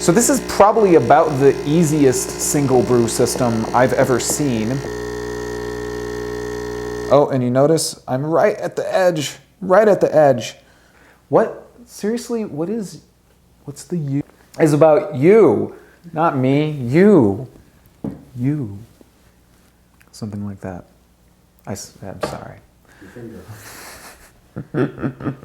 So this is probably about the easiest single brew system I've ever seen. Oh, and you notice I'm right at the edge, right at the edge. What? Seriously, what's the U? It's about you, not me, you. You. Something like that. I'm sorry. Your finger.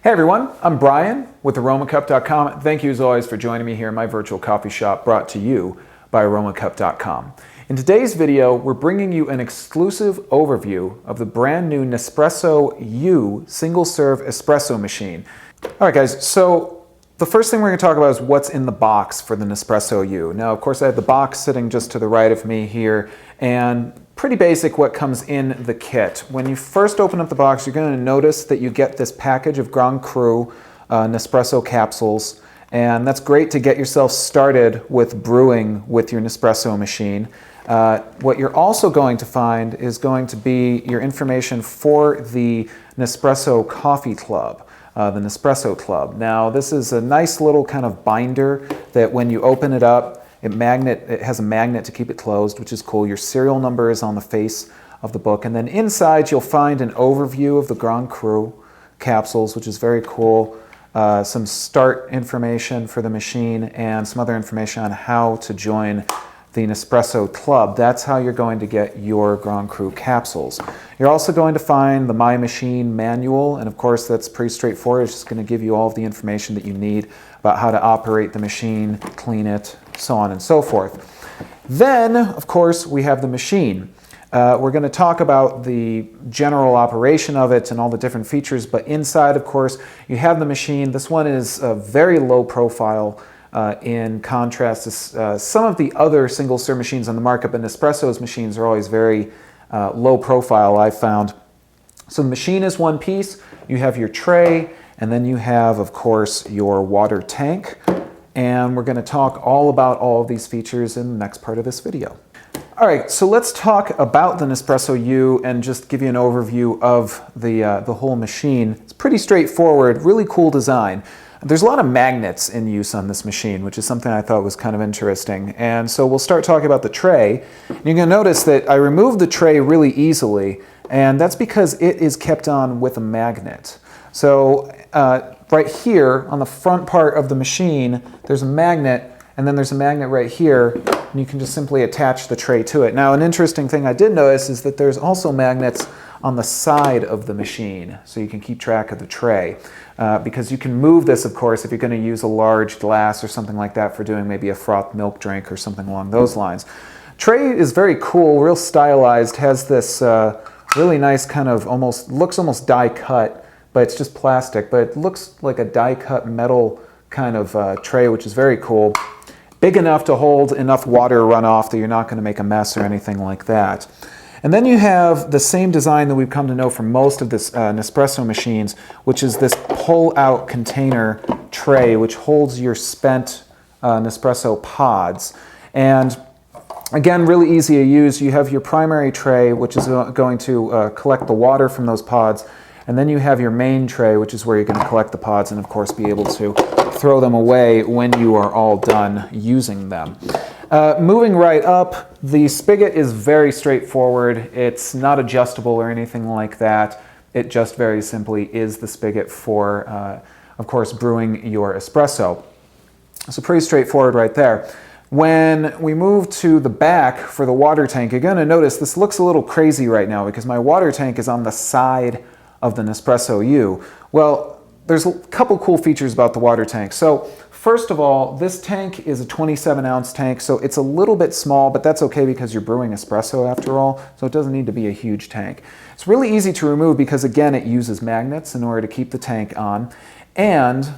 Hey everyone, I'm Brian with Aromacup.com. Thank you as always for joining me here in my virtual coffee shop brought to you by Aromacup.com. In today's video, we're bringing you an exclusive overview of the brand new Nespresso U single-serve espresso machine. All right guys, so the first thing we're going to talk about is what's in the box for the Nespresso U. Now, of course, I have the box sitting just to the right of me here, and pretty basic what comes in the kit. When you first open up the box, you're going to notice that you get this package of Grand Cru Nespresso capsules, and that's great to get yourself started with brewing with your Nespresso machine. What you're also going to find is going to be your information for the Nespresso Coffee Club. The Nespresso Club. Now, this is a nice little kind of binder that when you open it up, it has a magnet to keep it closed, which is cool. Your serial number is on the face of the book. And then inside, you'll find an overview of the Grand Cru capsules, which is very cool. Some start information for the machine and some other information on how to join the Nespresso Club. That's how you're going to get your Grand Cru capsules. You're also going to find the My Machine manual, and of course that's pretty straightforward. It's just going to give you all of the information that you need about how to operate the machine, clean it, so on and so forth. Then, of course, we have the machine. We're going to talk about the general operation of it and all the different features, but inside, of course, you have the machine. This one is very low profile. In contrast to some of the other single-serve machines on the market, but Nespresso's machines are always very low profile, I've found. So the machine is one piece, you have your tray, and then you have, of course, your water tank. And we're going to talk all about all of these features in the next part of this video. All right, so let's talk about the Nespresso U and just give you an overview of the whole machine. It's pretty straightforward, really cool design. There's a lot of magnets in use on this machine, which is something I thought was kind of interesting. And so we'll start talking about the tray. You're going to notice that I removed the tray really easily, and that's because it is kept on with a magnet. So right here on the front part of the machine, there's a magnet, and then there's a magnet right here, and you can just simply attach the tray to it. Now, an interesting thing I did notice is that there's also magnets on the side of the machine, so you can keep track of the tray. Because you can move this, of course, if you're going to use a large glass or something like that for doing maybe a frothed milk drink or something along those lines. Tray is very cool, real stylized, has this really nice kind of looks almost die cut, but it's just plastic, but it looks like a die cut metal kind of tray, which is very cool. Big enough to hold enough water runoff that you're not going to make a mess or anything like that. And then you have the same design that we've come to know from most of this Nespresso machines, which is this pull-out container tray, which holds your spent Nespresso pods. And again, really easy to use. You have your primary tray, which is going to collect the water from those pods. And then you have your main tray, which is where you're going to collect the pods and, of course, be able to throw them away when you are all done using them. Moving right up, the spigot is very straightforward. It's not adjustable or anything like that. It just very simply is the spigot for, of course, brewing your espresso. So pretty straightforward right there. When we move to the back for the water tank, you're going to notice this looks a little crazy right now because my water tank is on the side of the Nespresso U. Well, there's a couple cool features about the water tank. So first of all, this tank is a 27-ounce tank, so it's a little bit small, but that's okay because you're brewing espresso after all, so it doesn't need to be a huge tank. It's really easy to remove because, again, it uses magnets in order to keep the tank on. And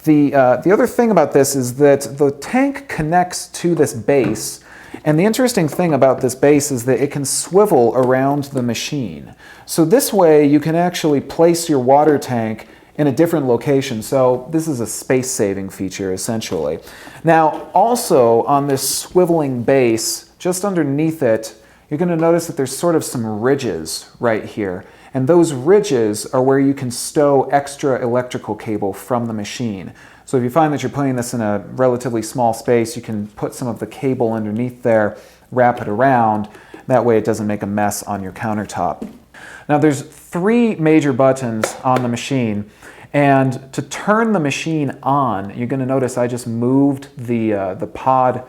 the other thing about this is that the tank connects to this base, and the interesting thing about this base is that it can swivel around the machine. So this way you can actually place your water tank in a different location. So this is a space-saving feature, essentially. Now, also on this swiveling base, just underneath it, you're going to notice that there's sort of some ridges right here. And those ridges are where you can stow extra electrical cable from the machine. So if you find that you're putting this in a relatively small space, you can put some of the cable underneath there, wrap it around. That way it doesn't make a mess on your countertop. Now there's 3 major buttons on the machine, and to turn the machine on, you're going to notice I just moved the pod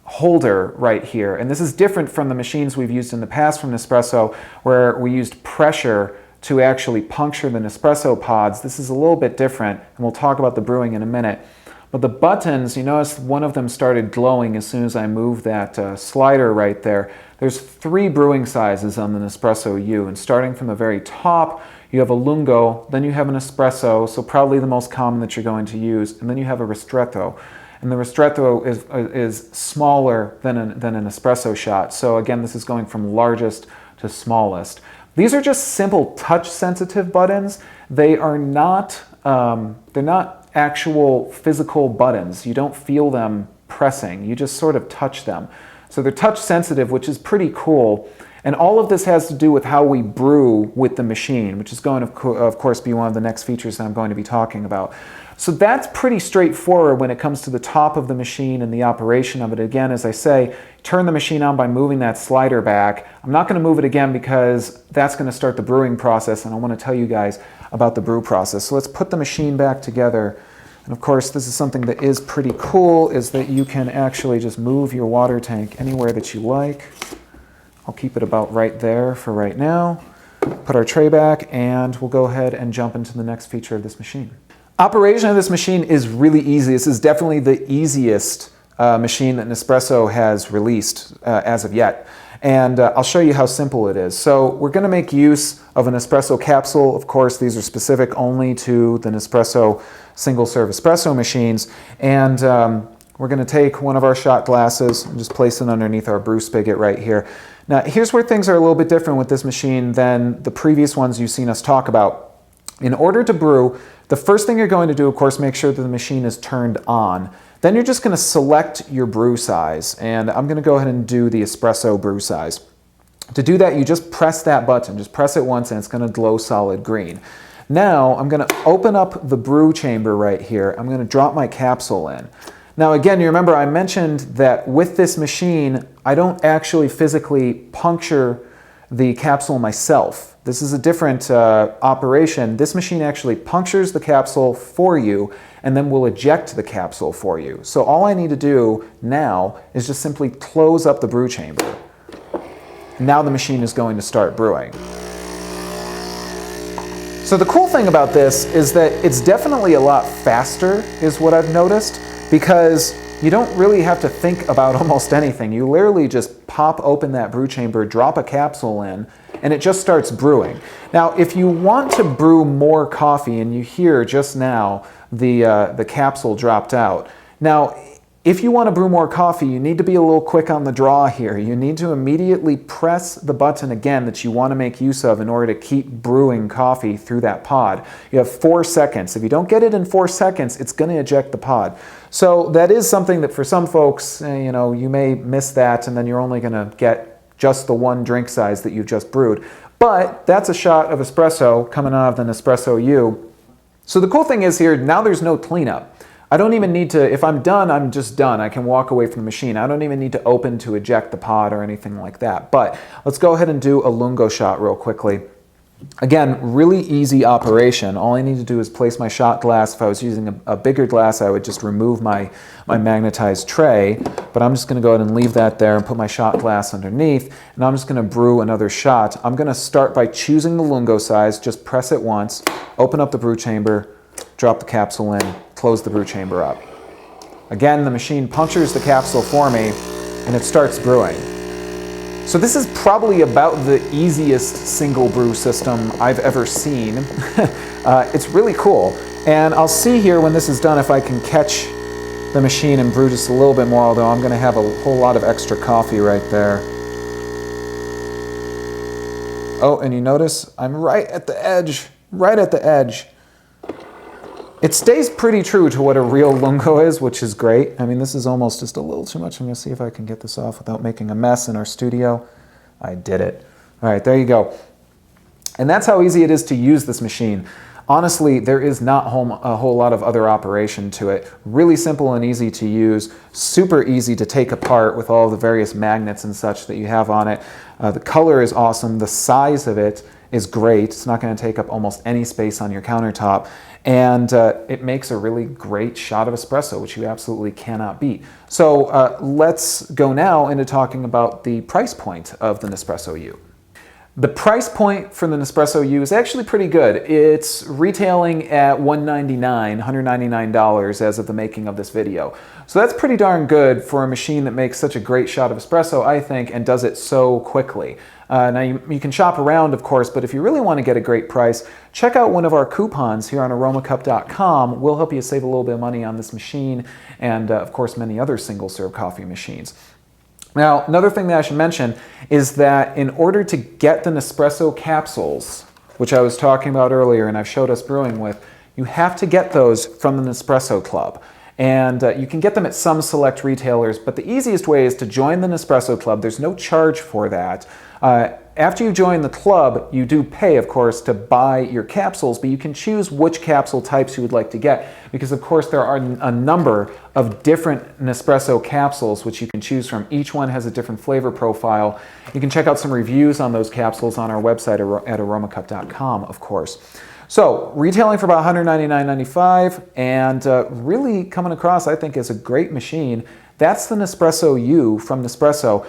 holder right here. And this is different from the machines we've used in the past from Nespresso, where we used pressure to actually puncture the Nespresso pods. This is a little bit different, and we'll talk about the brewing in a minute. But the buttons, you notice one of them started glowing as soon as I moved that slider right there. There's 3 brewing sizes on the Nespresso U, and starting from the very top, you have a Lungo, then you have an Espresso, so probably the most common that you're going to use, and then you have a Ristretto. And the Ristretto is smaller than an Espresso shot. So again, this is going from largest to smallest. These are just simple touch-sensitive buttons. They are not, they're not actual physical buttons. You don't feel them pressing. You just sort of touch them. So they're touch-sensitive, which is pretty cool. And all of this has to do with how we brew with the machine, which is going to, of course, be one of the next features that I'm going to be talking about. So that's pretty straightforward when it comes to the top of the machine and the operation of it. Again, as I say, turn the machine on by moving that slider back. I'm not going to move it again because that's going to start the brewing process, and I want to tell you guys about the brew process. So let's put the machine back together. And of course, this is something that is pretty cool, is that you can actually just move your water tank anywhere that you like. I'll keep it about right there for right now. Put our tray back, and we'll go ahead and jump into the next feature of this machine. Operation of this machine is really easy. This is definitely the easiest machine that Nespresso has released as of yet. And I'll show you how simple it is. So we're going to make use of an espresso capsule. Of course, these are specific only to the Nespresso single-serve espresso machines. And we're going to take one of our shot glasses and just place it underneath our brew spigot right here. Now, here's where things are a little bit different with this machine than the previous ones you've seen us talk about. In order to brew, the first thing you're going to do, of course, make sure that the machine is turned on. Then you're just going to select your brew size, and I'm going to go ahead and do the espresso brew size. To do that, you just press that button. Just press it once, and it's going to glow solid green. Now, I'm going to open up the brew chamber right here. I'm going to drop my capsule in. Now, again, you remember I mentioned that with this machine, I don't actually physically puncture the capsule myself. This is a different operation. This machine actually punctures the capsule for you and then will eject the capsule for you. So all I need to do now is just simply close up the brew chamber. Now the machine is going to start brewing. So the cool thing about this is that it's definitely a lot faster, is what I've noticed, because you don't really have to think about almost anything. You literally just pop open that brew chamber, drop a capsule in, and it just starts brewing. Now, if you want to brew more coffee, and you hear just now the capsule dropped out. Now, if you want to brew more coffee, you need to be a little quick on the draw here. You need to immediately press the button again that you want to make use of in order to keep brewing coffee through that pod. You have 4 seconds. If you don't get it in 4 seconds, it's going to eject the pod. So that is something that for some folks, you know, you may miss that, and then you're only going to get just the one drink size that you've just brewed. But that's a shot of espresso coming out of the Nespresso U. So the cool thing is here, now there's no cleanup. I don't even need to, if I'm done, I'm just done. I can walk away from the machine. I don't even need to open to eject the pod or anything like that. But let's go ahead and do a Lungo shot real quickly. Again, really easy operation. All I need to do is place my shot glass. If I was using a bigger glass, I would just remove my magnetized tray. But I'm just going to go ahead and leave that there and put my shot glass underneath. And I'm just going to brew another shot. I'm going to start by choosing the Lungo size. Just press it once, open up the brew chamber, drop the capsule in, close the brew chamber up. Again, the machine punctures the capsule for me, and it starts brewing. So this is probably about the easiest single brew system I've ever seen. It's really cool. And I'll see here when this is done if I can catch the machine and brew just a little bit more, although I'm going to have a whole lot of extra coffee right there. Oh, and you notice I'm right at the edge, right at the edge. It stays pretty true to what a real Lungo is, which is great. I mean, this is almost just a little too much. I'm going to see if I can get this off without making a mess in our studio. I did it. All right, there you go. And that's how easy it is to use this machine. Honestly, there is not a whole lot of other operation to it. Really simple and easy to use, super easy to take apart with all the various magnets and such that you have on it. The color is awesome, the size of it is great. It's not going to take up almost any space on your countertop. And it makes a really great shot of espresso, which you absolutely cannot beat. So let's go now into talking about the price point of the Nespresso U. The price point for the Nespresso U is actually pretty good. It's retailing at $199 as of the making of this video. So that's pretty darn good for a machine that makes such a great shot of espresso, I think, and does it so quickly. Now you can shop around, of course, but if you really want to get a great price, check out one of our coupons here on Aromacup.com. We'll help you save a little bit of money on this machine and, of course, many other single-serve coffee machines. Now, another thing that I should mention is that in order to get the Nespresso capsules, which I was talking about earlier and I've showed us brewing with, you have to get those from the Nespresso Club. And you can get them at some select retailers, but the easiest way is to join the Nespresso Club. There's no charge for that. After you join the club, you do pay, of course, to buy your capsules, but you can choose which capsule types you would like to get because, of course, there are a number of different Nespresso capsules which you can choose from. Each one has a different flavor profile. You can check out some reviews on those capsules on our website at Aromacup.com, of course. So, retailing for about $199.95 and really coming across, I think, as a great machine. That's the Nespresso U from Nespresso.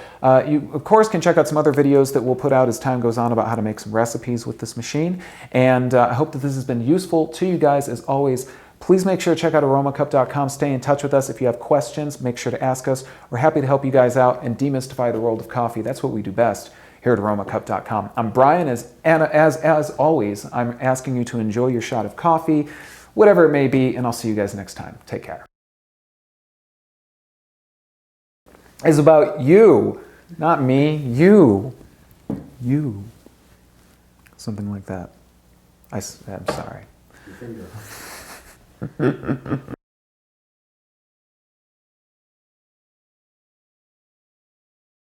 You, of course, can check out some other videos that we'll put out as time goes on about how to make some recipes with this machine. And I hope that this has been useful to you guys. As always, please make sure to check out Aromacup.com. Stay in touch with us. If you have questions, make sure to ask us. We're happy to help you guys out and demystify the world of coffee. That's what we do best here at Aromacup.com. I'm Brian. As always, I'm asking you to enjoy your shot of coffee, whatever it may be, and I'll see you guys next time. Take care. Is about you, not me, you. Something like that. I'm sorry.